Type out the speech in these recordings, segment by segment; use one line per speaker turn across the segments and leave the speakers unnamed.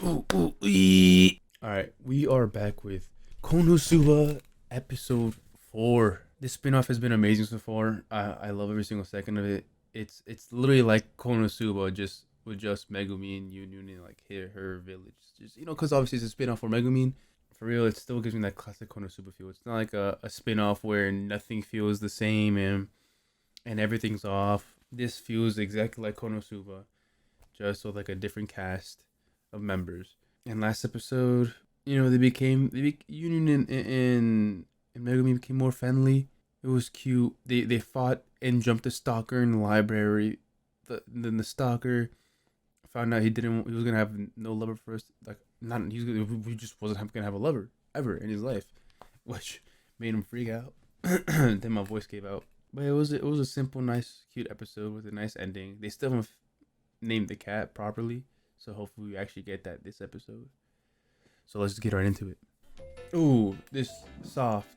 Alright, we are back with Konosuba episode 4. This spin-off has been amazing so far. I love every single second of it. It's literally like Konosuba just with just Megumin, Union, and like her village. Just because obviously it's a spin-off for Megumin. For real, it still gives me that classic Konosuba feel. It's not like a spin-off where nothing feels the same and everything's off. This feels exactly like Konosuba, just with like a different cast of members. And last episode, Union and Megumi became more friendly. It was cute. They fought and jumped the stalker in the library. Then the stalker found out he was gonna have no lover first. He just wasn't gonna have a lover ever in his life, which made him freak out. Then my voice gave out. But it was a simple, nice, cute episode with a nice ending. They still haven't named the cat properly, so hopefully we actually get that this episode. So let's just get right into it. Ooh, this soft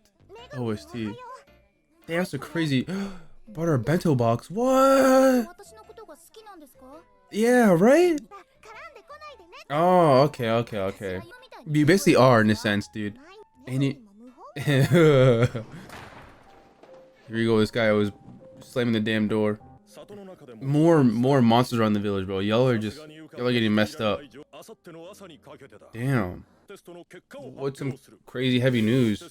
OST. Damn, that's a crazy. Brought her a bento box. What? Yeah, right? Oh, okay. You basically are in a sense, dude. Ain't it? Here we go. This guy was slamming the damn door. More monsters around the village, bro. Y'all are getting messed up. Damn. What's some crazy heavy news?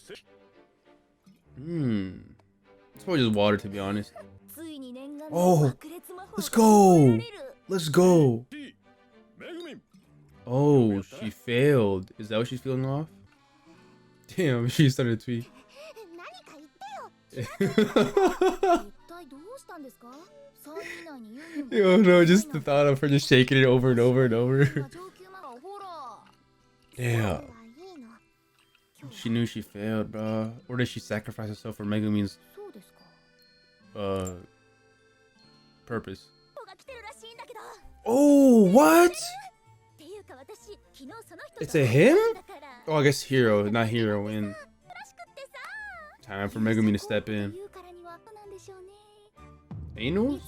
It's probably just water, to be honest. Oh, let's go. Oh, she failed. Is that what she's feeling off? Damn, she's starting to tweak. Yo, no, just the thought of her just shaking it over and over and over. Damn. She knew she failed, bro. Or did she sacrifice herself for Megumin's purpose? Oh, what? It's a him? Oh, I guess hero, not heroine. Time for Megumin to step in. Anal?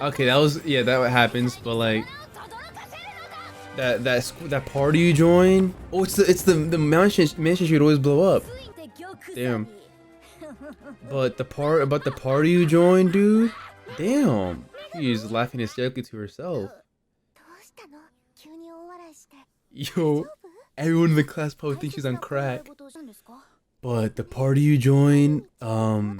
Okay, that happens, but like that party you join. Oh, it's the mansion should always blow up. Damn. But the party you joined, dude. Damn. She's laughing hysterically to herself. Yo, everyone in the class probably thinks she's on crack. But the party you join, y'all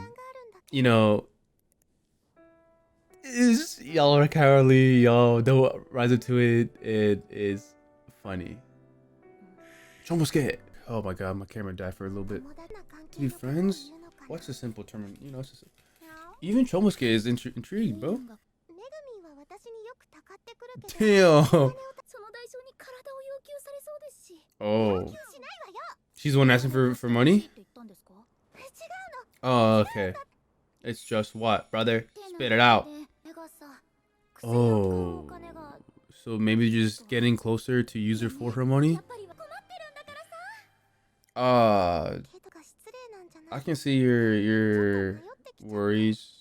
are cowardly. Y'all don't rise up to it. It is funny. Chomosuke. Oh my god, my camera died for a little bit. To be friends? What's a simple term? Even Chomosuke is intrigued, bro. Damn. Oh. She's the one asking for money? Oh, okay. It's just what, brother? Spit it out. Oh. So maybe just getting closer to use her for her money? I can see your worries.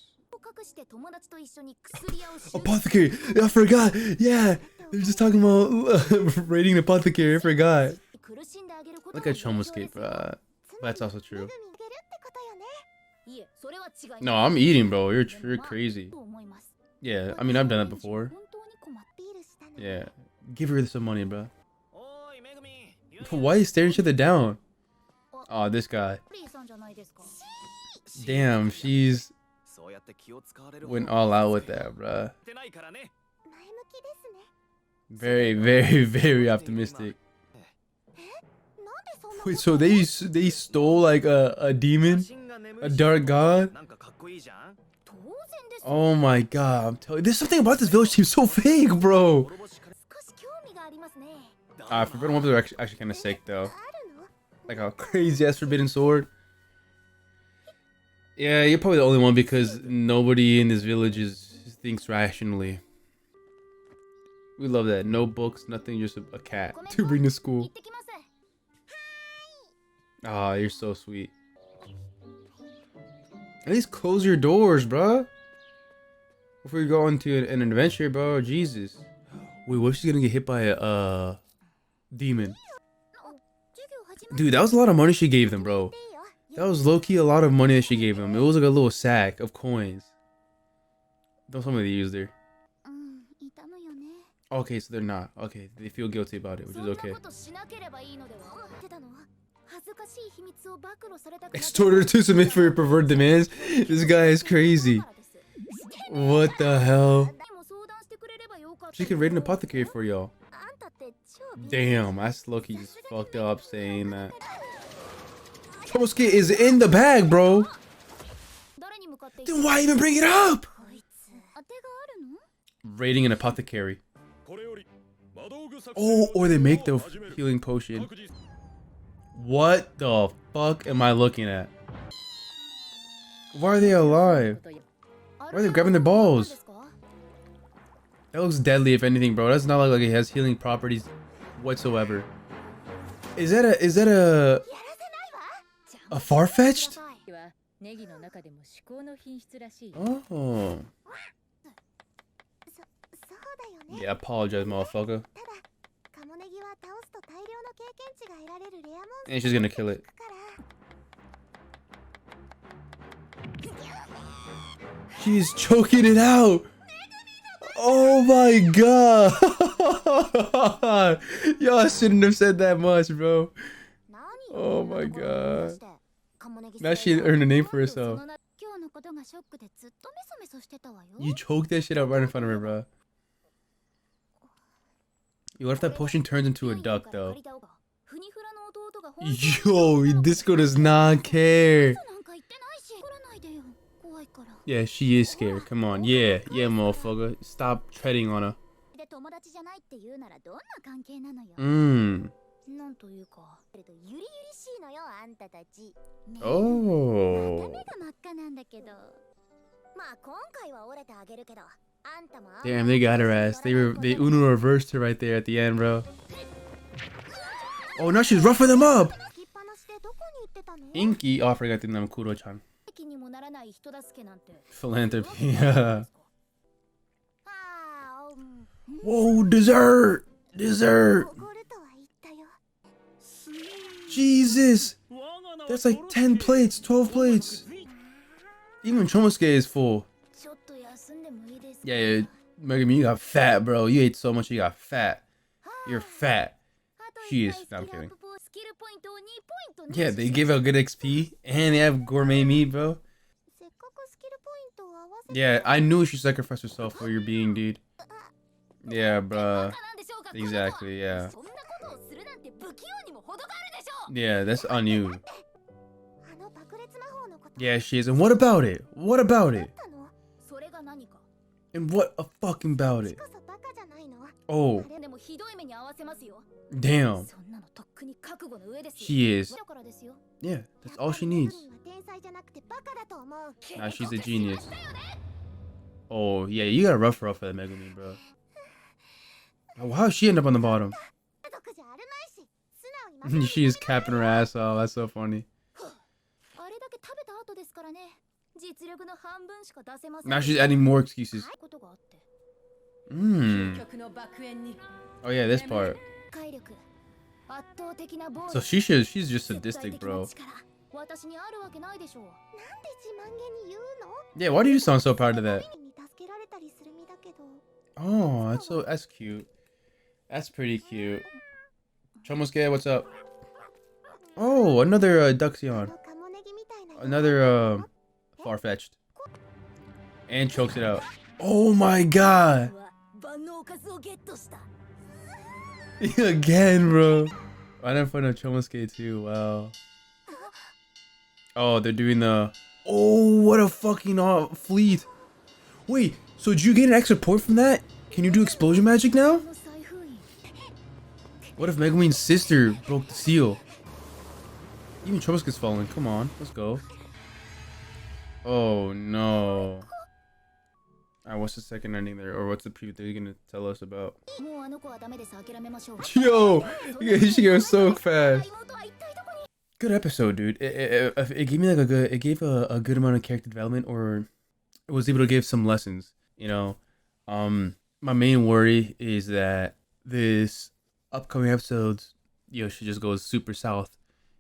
Apothecary! I forgot! Yeah! They're just talking about raiding the apothecary. I forgot. Look at Chomosuke, bro. That's also true. No, I'm eating, bro. You're crazy. Yeah, I mean, I've done that before. Yeah. Give her some money, bro. Why are you staring each other down? Oh, this guy. Damn, she's went all out with that, bruh. Very optimistic. Wait, so they stole like a demon, a dark god? Oh my god, I'm telling you, there's something about this village seems so fake, bro. Forbidden weapons are actually kind of sick though. Like a crazy ass forbidden sword. Yeah, you're probably the only one because nobody in this village thinks rationally. We love that. No books, nothing, just a cat to bring to school. Ah, you're so sweet. At least close your doors, bro. Before you go on to an adventure, bro. Jesus. Wait, what if she's gonna get hit by a demon? Dude, that was a lot of money she gave them, bro. That was low-key a lot of money that she gave them. It was like a little sack of coins. Don't tell me they used her. Okay, so they're not. Okay, they feel guilty about it, which is okay. Extort her to submit for your perverted demands? This guy is crazy. What the hell? She could raid an apothecary for y'all. Damn, that's low-key just fucked up saying that. Chomosuke is in the bag, bro. Then why even bring it up? Raiding an apothecary. Oh, or they make the healing potion. What the fuck am I looking at? Why are they alive? Why are they grabbing their balls? That looks deadly, if anything, bro. That's not like it has healing properties whatsoever. Is that a far-fetched? Oh. Yeah, apologize, motherfucker. And she's gonna kill it. She's choking it out. Oh my god. Y'all shouldn't have said that much, bro. Oh my god. Now she earned a name for herself. You choked that shit out right in front of her, bro. Yo, what if that potion turns into a duck, though? Yo, Disco does not care. Yeah, she is scared. Come on. Yeah, motherfucker. Stop treading on her. Oh. Damn, they got her ass. They Uno reversed her right there at the end, bro. Oh, now she's roughing them up. Inky. Oh, I forgot the name. Kuro-chan. Philanthropy. Yeah. Whoa, dessert. Dessert. Jesus. That's like 10 plates, 12 plates. Even Chomosuke is full. Yeah, Megumin, you got fat, bro. You ate so much, you got fat. You're fat. She is. No, I'm kidding. Yeah, they give out good XP, and they have gourmet meat, bro. Yeah, I knew she sacrificed herself for your being, dude. Yeah, bro. Exactly, yeah. Yeah, that's on you. Yeah, she is. And what about it? What about it? And what a fucking about it? Oh. Damn. She is. Yeah, that's all she needs. Nah, she's a genius. Oh, yeah, you gotta rough her up for that Megumin, bro. Oh, how'd she end up on the bottom? She is capping her ass off. That's so funny. Now she's adding more excuses. Oh yeah, this part. So she's just sadistic, bro. Yeah, why do you sound so proud of that? Oh, that's cute. That's pretty cute. Chomosuke, what's up? Oh, another Duxion. Another far-fetched. And chokes it out. Oh my god. Again, bro. I never find a Chomosuke too. Wow. Oh, they're doing the... Oh, what a fucking fleet. Wait, so did you get an extra point from that? Can you do explosion magic now? What if Megumin's sister broke the seal? Even Chomosuke's falling. Come on, let's go. Oh no. What's the second ending there, or what's the preview they're gonna tell us about? Yo, yeah, she goes so fast. Good episode, dude. It gave me like it gave a good amount of character development, or it was able to give some lessons. You know, my main worry is that this upcoming episodes, should just go super south.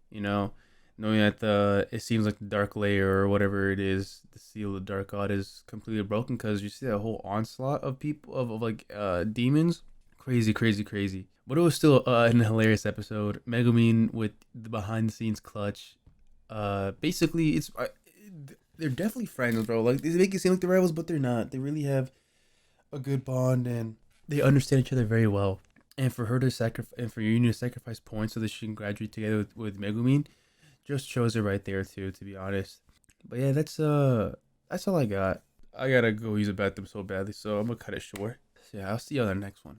You know, knowing that it seems like the dark layer or whatever it is, the seal of the dark god is completely broken, because you see that whole onslaught of people of like demons, crazy, crazy, crazy. But it was still an hilarious episode. Megumin with the behind the scenes clutch. Basically, they're definitely friends, bro. Like, they make it seem like they're rivals, but they're not. They really have a good bond, and they understand each other very well. And for her to sacrifice, and for Union to sacrifice points so that she can graduate together with Megumin, just shows it right there too, to be honest. But yeah, that's all I got. I gotta go use a bathroom so badly, so I'm gonna cut it short. So yeah, I'll see you on the next one.